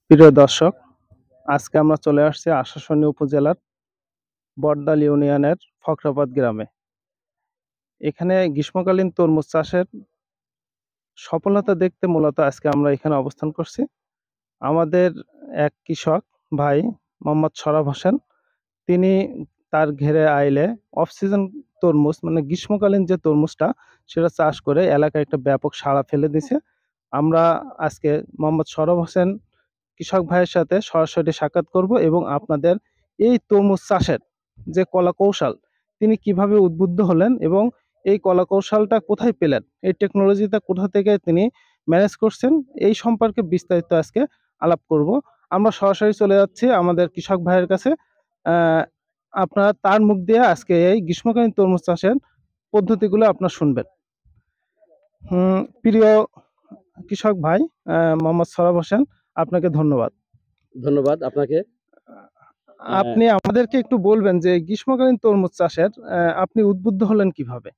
প্রিয় দর্শক, আজকে আমরা চলে আসছি আশাশুনি উপজেলার বড়দাল ইউনিয়নের ফখরাবাদ গ্রামে। এখানে গ্রীষ্মকালীন তরমুজ চাষের সফলতা দেখতে মূলত আজকে আমরা এখানে অবস্থান করছি। আমাদের এক কৃষক ভাই মোহাম্মদ সরাব হোসেন, তিনি তার ঘেরে আইলে অফ সিজন তরমুজ মানে গ্রীষ্মকালীন যে তরমুজটা সেটা চাষ করে এলাকায় একটা ব্যাপক সাড়া ফেলে দিছে। আমরা আজকে মোহাম্মদ সরব হোসেন কৃষক ভাইয়ের সাথে সরাসরি সাক্ষাৎ করব এবং আপনাদের এই তরমুজ চাষের যে কলা কৌশল তিনি কিভাবে উদ্বুদ্ধ হলেন এবং এই কলা কৌশলটা কোথায় পেলেন, এই টেকনোলজিটা কোথা থেকে তিনি ম্যানেজ করছেন, এই সম্পর্কে বিস্তারিত আজকে আলাপ করব। আমরা সরাসরি চলে যাচ্ছি আমাদের কৃষক ভাইয়ের কাছে। আপনারা তার মুখ দিয়ে আজকে এই গ্রীষ্মকালীন তরমুজ চাষের পদ্ধতিগুলো আপনারা শুনবেন। প্রিয় কৃষক ভাই মোহাম্মদ সরাব হোসেন, আপনাকে ধন্যবাদ। ধন্যবাদ আপনাকে। আপনি আমাদেরকে একটু বলবেন যে গ্রীষ্মকালীন তরমুজ চাষের আপনি উদ্বুদ্ধ হলেন কিভাবে?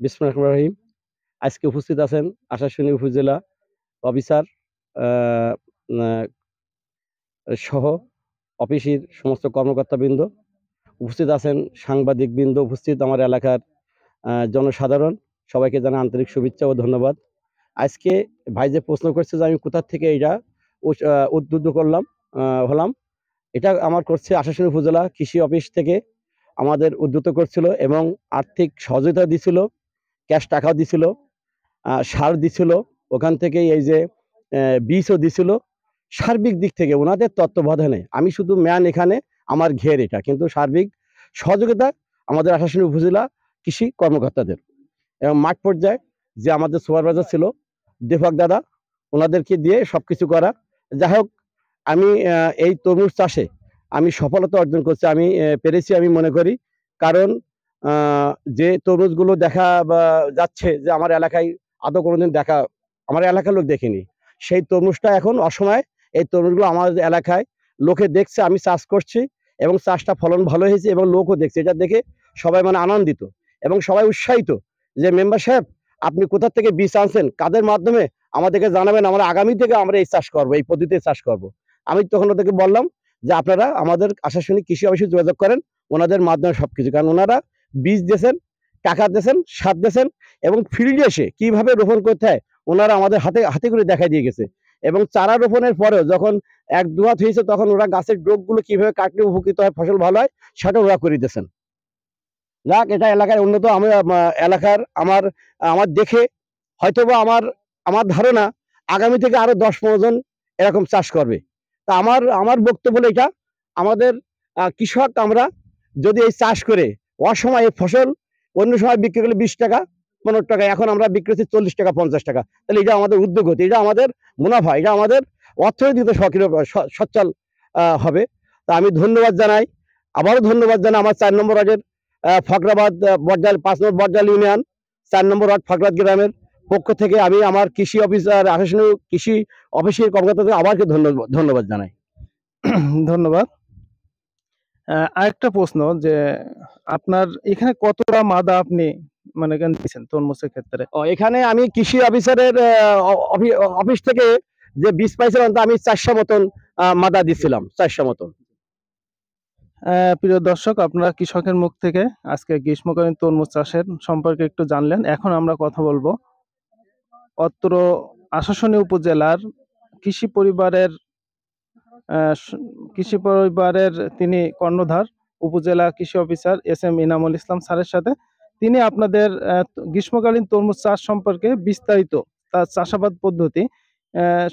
বিসমিল্লাহির রহমানির রহিম। আজকে উপস্থিত আছেন আশাশুনি উপজেলা অফিসার সহ অফিসের সমস্ত কর্মকর্তাবৃন্দ, উপস্থিত আছেন সাংবাদিকবৃন্দ, উপস্থিত আমার এলাকার জনসাধারণ, সবাইকে জানাই আন্তরিক শুভেচ্ছা ও ধন্যবাদ। আজকে ভাই যে প্রশ্ন করছে যে আমি কোথা থেকে এটা উদ্বুদ্ধ হলাম, এটা আমার করছে আশাশুনি উপজেলা কৃষি অফিস থেকে আমাদের উদ্বুদ্ধ করছিল এবং আর্থিক সহযোগিতা দিছিল, ক্যাশ টাকাও দিছিল, সার দিছিল, ওখান থেকে এই যে বীজও দিছিল। সার্বিক দিক থেকে ওনাদের তত্ত্বাবধানে আমি শুধু ম্যান এখানে আমার ঘের এটা, কিন্তু সার্বিক সহযোগিতা আমাদের আশাশুনি উপজেলা কৃষি কর্মকর্তাদের এবং মাঠ পর্যায়ে যে আমাদের সুপারভাইজার ছিল দেফাক দাদা, ওনাদেরকে দিয়ে সবকিছু করা। যাই হোক, আমি এই তরমুজ চাষে আমি সফলতা অর্জন করছি, আমি পেরেছি আমি মনে করি। কারণ যে তরমুজগুলো দেখা যাচ্ছে যে আমার এলাকায় আদৌ কোনোদিন আমার এলাকার লোক দেখেনি, সেই তরমুজটা এখন অসময়ে এই তরমুজগুলো আমার এলাকায় লোকে দেখছে, আমি চাষ করছি এবং চাষটা ফলন ভালো হয়েছে এবং লোকও দেখছে। এটা দেখে সবাই মানে আনন্দিত এবং সবাই উৎসাহিত যে মেম্বার সাহেব আপনি কোথা থেকে বীজ আনছেন, কাদের মাধ্যমে আমাদেরকে জানাবেন, আমরা আগামী থেকে আমরা এই চাষ করবো, এই পদ্ধতিতে চাষ করব। আমি তখন ওদেরকে বললাম যে আপনারা আমাদের আশাশুনি কৃষি অফিসে যোগাযোগ করেন, ওনাদের মাধ্যমে সবকিছু, কারণ ওনারা বীজ দিয়েছেন, টাকা দিয়েছেন, সার দিয়েছেন এবং ফিল্ডে এসে কিভাবে রোপণ করতে হয় ওনারা আমাদের হাতে করে দেখাই দিয়ে গেছে। এবং চারা রোপণের পরেও যখন এক দুহাত হয়েছে তখন ওরা গাছের ডোকগুলো কিভাবে কাটলে উপকৃত হয়, ফসল ভালো হয়, সেটা ওরা করে দিয়েছেন। যাক, এটা এলাকার উন্নত। আমি এলাকার আমার দেখে হয়তোবা আমার ধারণা আগামী থেকে আরো 10-15 জন এরকম চাষ করবে। তা আমার বক্তব্য হলো এটা, আমাদের কৃষক আমরা যদি এই চাষ করে অসময়ে ফসল অন্য সময় বিক্রি করলে 20 টাকা 15 টাকা, এখন আমরা বিক্রি করছি 40 টাকা 50 টাকা, তাহলে এটা আমাদের উদ্যোগ হতে, এটা আমাদের মুনাফা, এটা আমাদের অর্থনীতিতে সচ্ছল হবে। তা আমি ধন্যবাদ জানাই, আবারও ধন্যবাদ জানাই আমার 4 নম্বর ওয়ার্ডের ফখরাবাদ বড়জাল 5 নম্বর বড়জাল ইউনিয়ন 4 নম্বর ওয়ার্ড ফখরাবাদ গ্রামের পক্ষ থেকে আমি আমার কৃষি অফিসার আশাশুনি কৃষি অফিসের কর্মকর্তাদের আবারকে ধন্যবাদ জানাই। ধন্যবাদ। আরেকটা প্রশ্ন যে আপনার এখানে কতটা মাদা আপনি মানে কেন দিয়েছেন তরমুজের ক্ষেত্রে? এখানে আমি কৃষি অফিসারের অফিস থেকে যে বীজ পাইছিলাম তা আমি 400 মতন মাদা দিছিলাম, 400 মতন। প্রিয় দর্শক, আপনারা কৃষকের মুখ থেকে আজকে গ্রীষ্মকালীন তরমুজ চাষের সম্পর্কে একটু জানলেন। এখন আমরা কথা বলবো অত্র আশাশুনি উপজেলার কৃষি পরিবারের তিনি কর্ণধার উপজেলা কৃষি অফিসার SM ইনামুল ইসলাম স্যারের সাথে। তিনি আপনাদের গ্রীষ্মকালীন তরমুজ চাষ সম্পর্কে বিস্তারিত, তার চাষাবাদ পদ্ধতি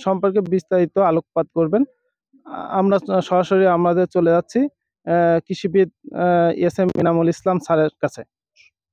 সম্পর্কে বিস্তারিত আলোকপাত করবেন। আমরা সরাসরি আমাদের চলে যাচ্ছি কৃষিবিদ SM ইনামুল ইসলাম স্যারের কাছে।